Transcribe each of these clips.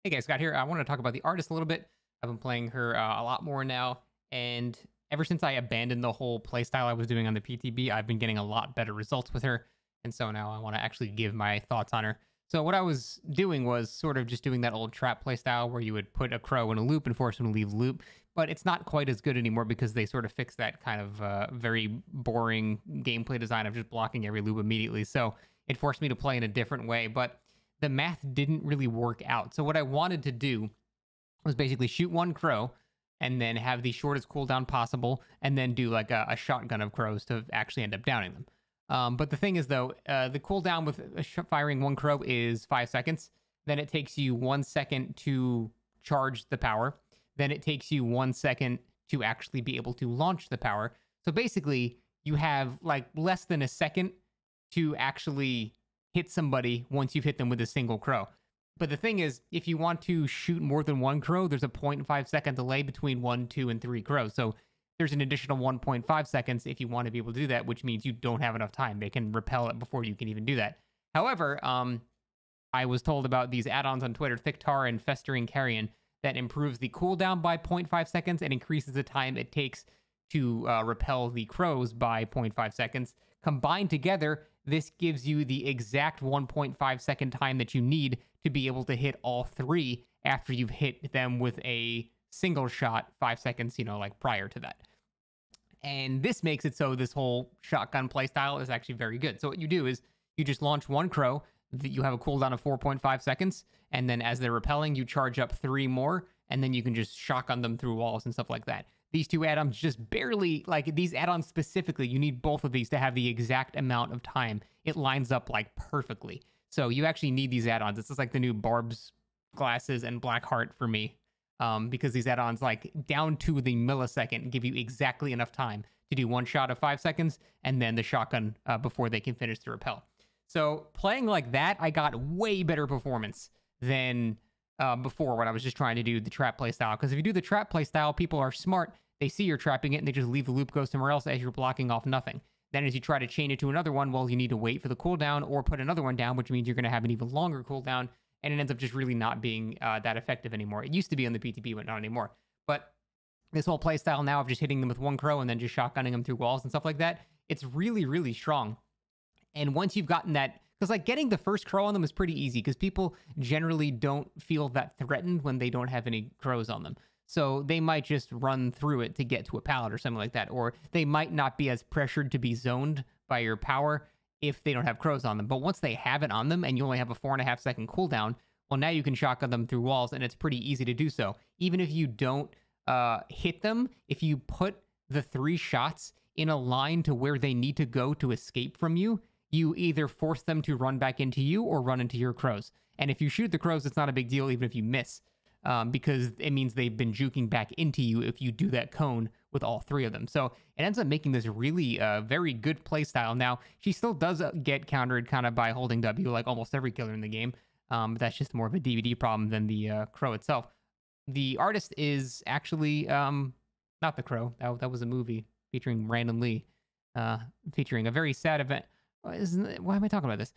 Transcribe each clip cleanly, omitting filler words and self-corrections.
Hey guys, Scott here. I want to talk about the artist a little bit. I've been playing her a lot more now, and ever since I abandoned the whole playstyle I was doing on the PTB, I've been getting a lot better results with her. And so now I want to actually give my thoughts on her. So what I was doing was sort of just doing that old trap playstyle where you would put a crow in a loop and force him to leave the loop, but it's not quite as good anymore because they sort of fixed that kind of very boring gameplay design of just blocking every loop immediately. So it forced me to play in a different way, but the math didn't really work out. So what I wanted to do was basically shoot one crow and then have the shortest cooldown possible, and then do like a shotgun of crows to actually end up downing them. But the thing is, though, the cooldown with firing one crow is 5 seconds. Then it takes you 1 second to charge the power. Then it takes you 1 second to actually be able to launch the power. So basically, you have like less than a second to actually hit somebody once you've hit them with a single crow. But the thing is, if you want to shoot more than one crow, there's a 0.5 second delay between 1, 2, and 3 crows. So there's an additional 1.5 seconds if you want to be able to do that, which means you don't have enough time. They can repel it before you can even do that. However, I was told about these add-ons on Twitter, Thick Tar and Festering Carrion, that improves the cooldown by 0.5 seconds and increases the time it takes to repel the crows by 0.5 seconds. Combined together, this gives you the exact 1.5 second time that you need to be able to hit all three after you've hit them with a single shot 5 seconds, like prior to that. And this makes it so this whole shotgun playstyle is actually very good. So what you do is you just launch one crow, you have a cooldown of 4.5 seconds, and then as they're repelling, you charge up 3 more, and then you can just shotgun them through walls and stuff like that. These two add-ons just barely, like these add-ons specifically, you need both of these to have the exact amount of time. It lines up like perfectly. So you actually need these add-ons. This is like the new Barb's glasses and Blackheart for me, because these add-ons, like down to the millisecond, give you exactly enough time to do one shot of 5 seconds and then the shotgun before they can finish the repel. So playing like that, I got way better performance than before when I was just trying to do the trap play style. Because if you do the trap play style, people are smart. They see you're trapping it and they just leave the loop, go somewhere else as you're blocking off nothing. Then as you try to chain it to another one, well, you need to wait for the cooldown or put another one down, which means you're going to have an even longer cooldown, and it ends up just really not being that effective anymore. It used to be on the PTB, but not anymore. But this whole play style now of just hitting them with one crow and then just shotgunning them through walls and stuff like that, it's really, really strong. And once you've gotten that, because like getting the first crow on them is pretty easy because people generally don't feel that threatened when they don't have any crows on them. So they might just run through it to get to a pallet or something like that. Or they might not be as pressured to be zoned by your power if they don't have crows on them. But once they have it on them and you only have a 4.5 second cooldown, well, now you can shotgun them through walls and it's pretty easy to do so. Even if you don't hit them, if you put the 3 shots in a line to where they need to go to escape from you, you either force them to run back into you or run into your crows. And if you shoot the crows, it's not a big deal even if you miss, because it means they've been juking back into you if you do that cone with all 3 of them. So it ends up making this really very good play style. Now, she still does get countered kind of by holding W like almost every killer in the game. But that's just more of a DVD problem than the crow itself. The artist is actually not the crow. That was a movie featuring Brandon Lee, featuring a very sad event. Why am I talking about this?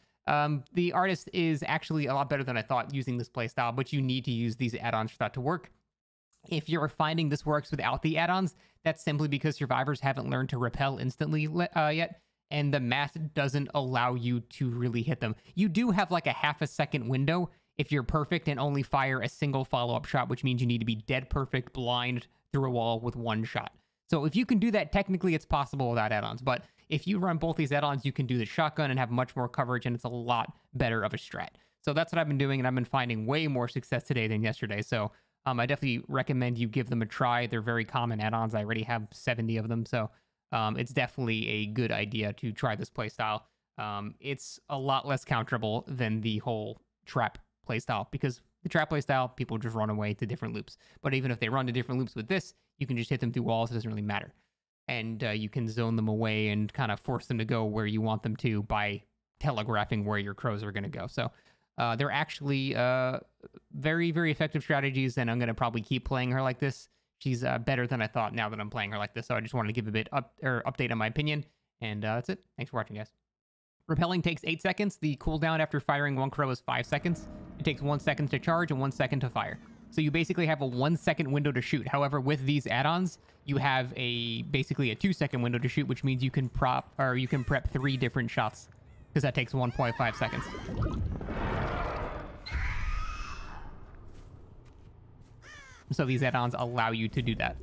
The artist is actually a lot better than I thought using this playstyle, but you need to use these add-ons for that to work. If you're finding this works without the add-ons, that's simply because survivors haven't learned to repel instantly yet, and the math doesn't allow you to really hit them. You do have like a half a second window if you're perfect and only fire a single follow-up shot, which means you need to be dead perfect, blind through a wall with 1 shot. So if you can do that, technically it's possible without add-ons, but if you run both these add-ons, you can do the shotgun and have much more coverage, and it's a lot better of a strat. So that's what I've been doing, and I've been finding way more success today than yesterday. So I definitely recommend you give them a try. They're very common add-ons. I already have 70 of them, so it's definitely a good idea to try this playstyle. It's a lot less counterable than the whole trap playstyle, because the trap playstyle, people just run away to different loops. But even if they run to different loops with this, you can just hit them through walls. It doesn't really matter. And you can zone them away and kind of force them to go where you want them to by telegraphing where your crows are going to go. So they're actually very, very effective strategies, and I'm going to probably keep playing her like this. She's better than I thought now that I'm playing her like this. So I just wanted to give a bit update on my opinion, and that's it. Thanks for watching, guys. Repelling takes 8 seconds. The cooldown after firing one crow is 5 seconds. It takes 1 second to charge and 1 second to fire. So you basically have a 1 second window to shoot. However, with these add-ons, you have basically a 2 second window to shoot, which means you can prep 3 different shots, because that takes 1.5 seconds. So these add-ons allow you to do that.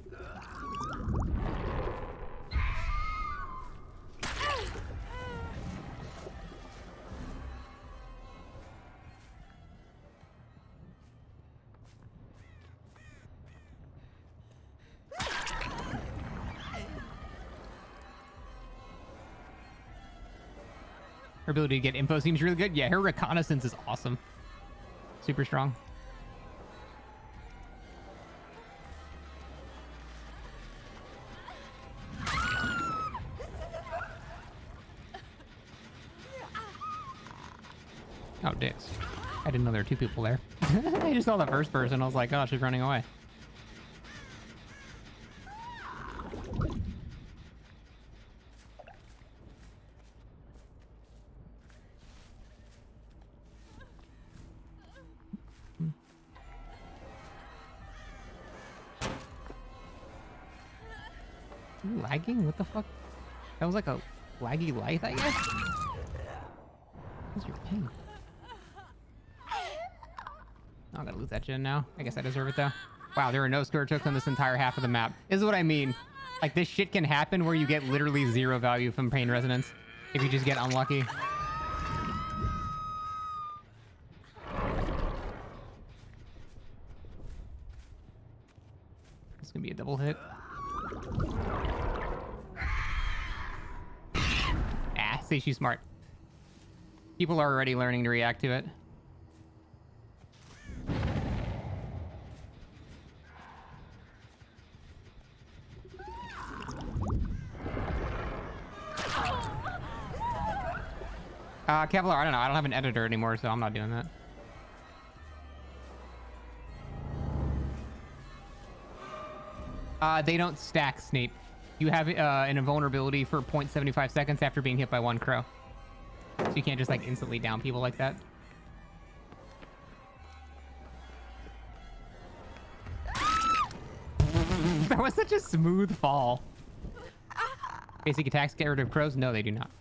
Her ability to get info seems really good. Yeah, her reconnaissance is awesome. Super strong. Oh, dicks. I didn't know there were 2 people there. I just saw the first person. I was like, oh, she's running away. You lagging? What the fuck? That was like a laggy light, I guess? What's your ping? I'm gonna lose that gen now. I guess I deserve it though. Wow, there are no scourge hooks on this entire half of the map. This is what I mean. Like, this shit can happen where you get literally 0 value from pain resonance if you just get unlucky. It's gonna be a double hit. Ah, see, she's smart. People are already learning to react to it. Kevlar, I don't know. I don't have an editor anymore, so I'm not doing that. They don't stack, Snape. You have an invulnerability for 0.75 seconds after being hit by 1 crow. So you can't just, like, instantly down people like that. That was such a smooth fall. Basic attacks get rid of crows? No, they do not.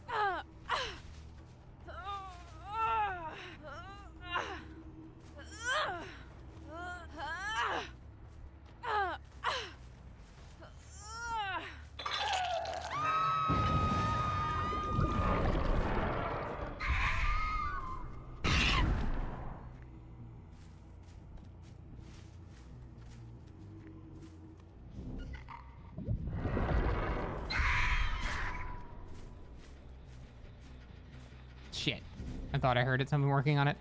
Shit. I thought I heard it. Someone working on it.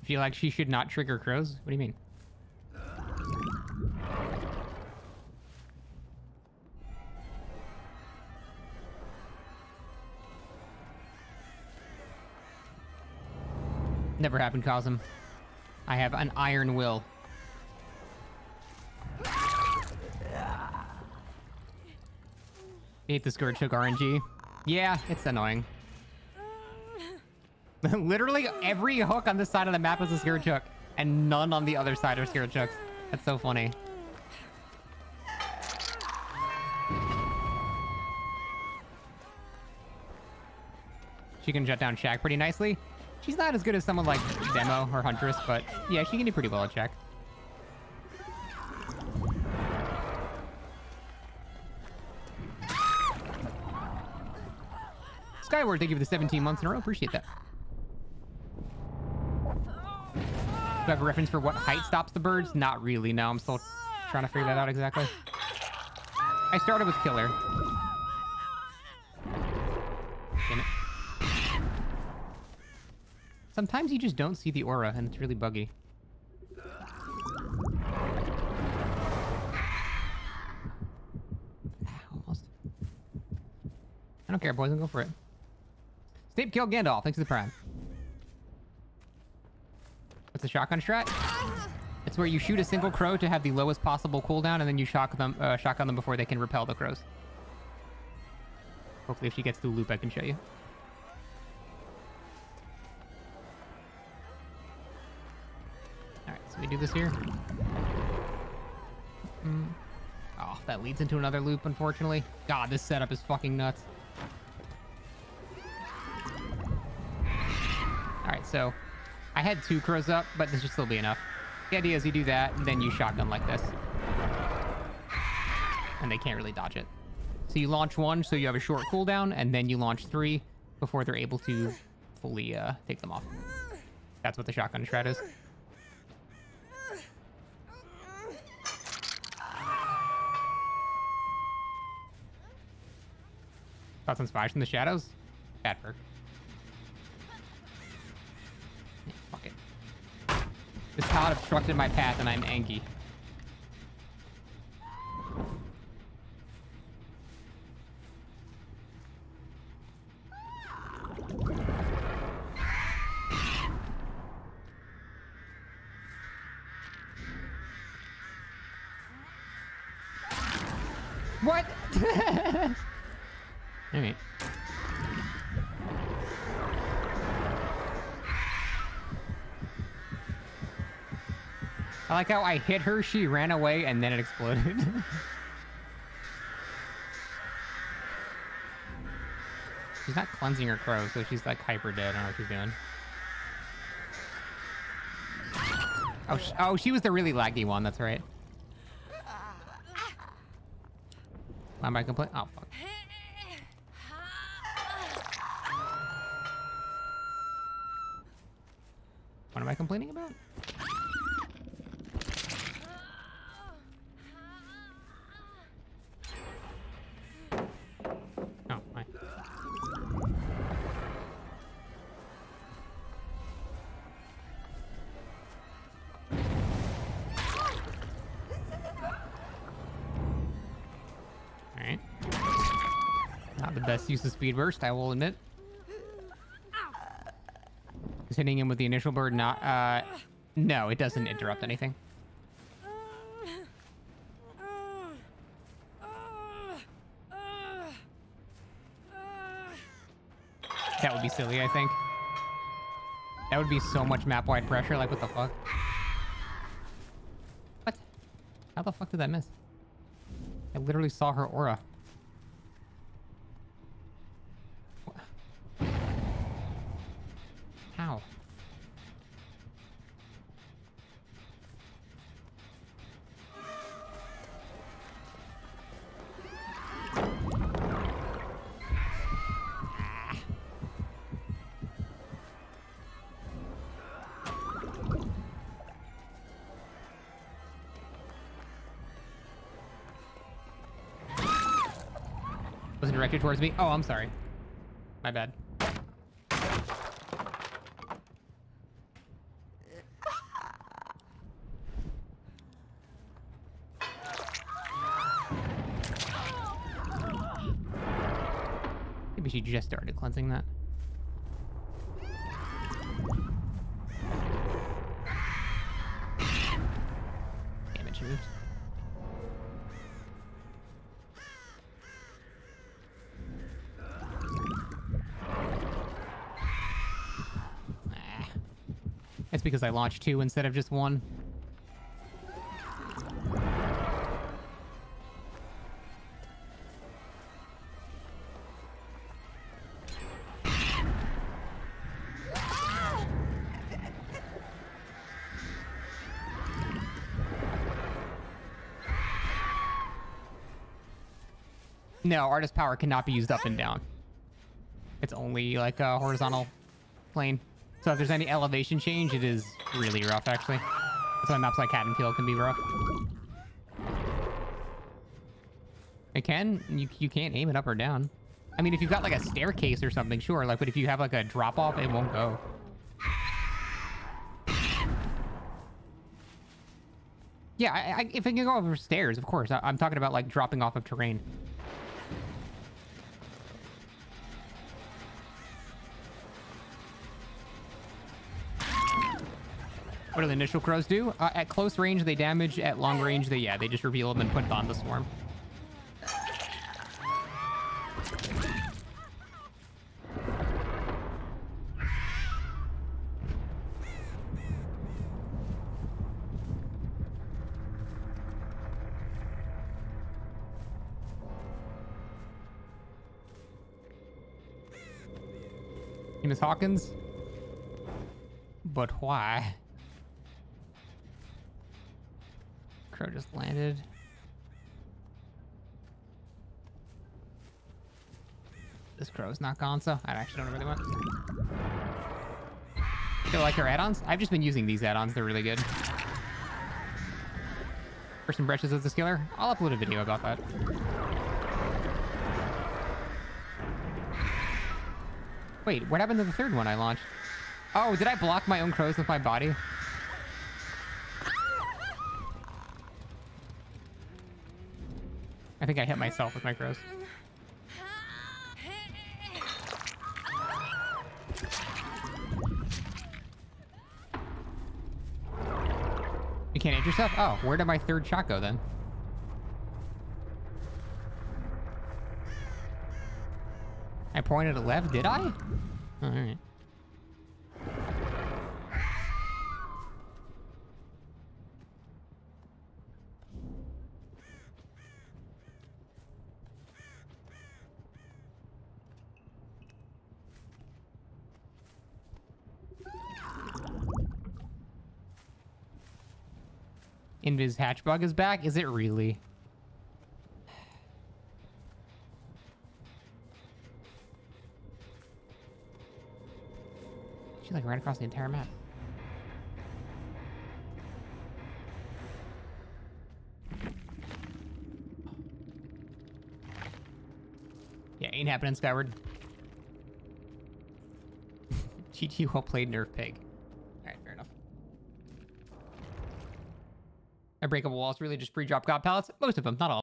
Feel like she should not trigger crows? What do you mean? Never happened, Cosm. I have an iron will. I hate the Scourge Hook RNG. Yeah, it's annoying. Literally every hook on this side of the map is a Scourge Hook, and none on the other side are Scourge Hooks. That's so funny. She can shut down Shaq pretty nicely. She's not as good as someone like Demo or Huntress, but yeah, she can do pretty well at Shaq. Skyward, thank you for the 17 months in a row. Appreciate that. Do I have a reference for what height stops the birds? Not really, no. I'm still trying to figure that out exactly. I started with Killer. Damn it. Sometimes you just don't see the aura, and it's really buggy. Almost. I don't care, boys. I'll go for it. Snape killed Gandalf. Thanks to the Prime. What's the shotgun strat? It's where you shoot a single crow to have the lowest possible cooldown, and then you shotgun them before they can repel the crows. Hopefully if she gets to the loop, I can show you. Alright, so we do this here. Oh, that leads into another loop, unfortunately. God, this setup is fucking nuts. Alright, so I had 2 crows up, but this should still be enough. The idea is you do that, and then you shotgun like this. And they can't really dodge it. So you launch 1, so you have a short cooldown, and then you launch 3 before they're able to fully take them off. That's what the shotgun shred is. Thoughts on Spies from the Shadows? Bad perk. Yeah, fuck it. This pallet obstructed my path and I'm angry. What? Alright. I like how I hit her, she ran away, and then it exploded. She's not cleansing her crow, so she's like hyper dead. I don't know what she's doing. Oh, she was the really laggy one. That's right. Why am I complaining? Oh, fuck. What am I complaining about? Oh, hi. Alright. Not the best use of speed burst, I will admit. Is hitting him with the initial bird not... no, it doesn't interrupt anything. That would be silly, I think. That would be so much map-wide pressure, like what the fuck? What? How the fuck did that miss? I literally saw her aura. How? Was it directed towards me? Oh, I'm sorry. My bad. Maybe she just started cleansing that. Damage moved. It's because I launched 2 instead of just 1. No, artist power cannot be used up and down. It's only like a horizontal plane. So if there's any elevation change, it is really rough, actually. That's why maps like Haddonfield can be rough. It can. You can't aim it up or down. I mean, if you've got like a staircase or something, sure. Like, but if you have like a drop off, it won't go. Yeah, if it can go over stairs, of course. I'm talking about like dropping off of terrain. What do the initial crows do? At close range, they damage. At long range, they just reveal them and put on the swarm. Miss Hawkins. But why? Crow just landed. This crow's not gone, so I actually don't know where they went. Feel like our add-ons? I've just been using these add-ons. They're really good. First impressions of the skiller? I'll upload a video about that. Wait, what happened to the third one I launched? Oh, did I block my own crows with my body? I think I hit myself with my crows. You can't hit yourself? Oh, where did my third shot go then? I pointed it left, did I? Oh, alright. Invis Hatchbug is back? Is it really? She's like right across the entire map. Yeah, ain't happening, Skyward. GG, well played, Nerf Pig. Alright, fair enough. Unbreakable walls really just pre-drop god pallets? Most of them, not all.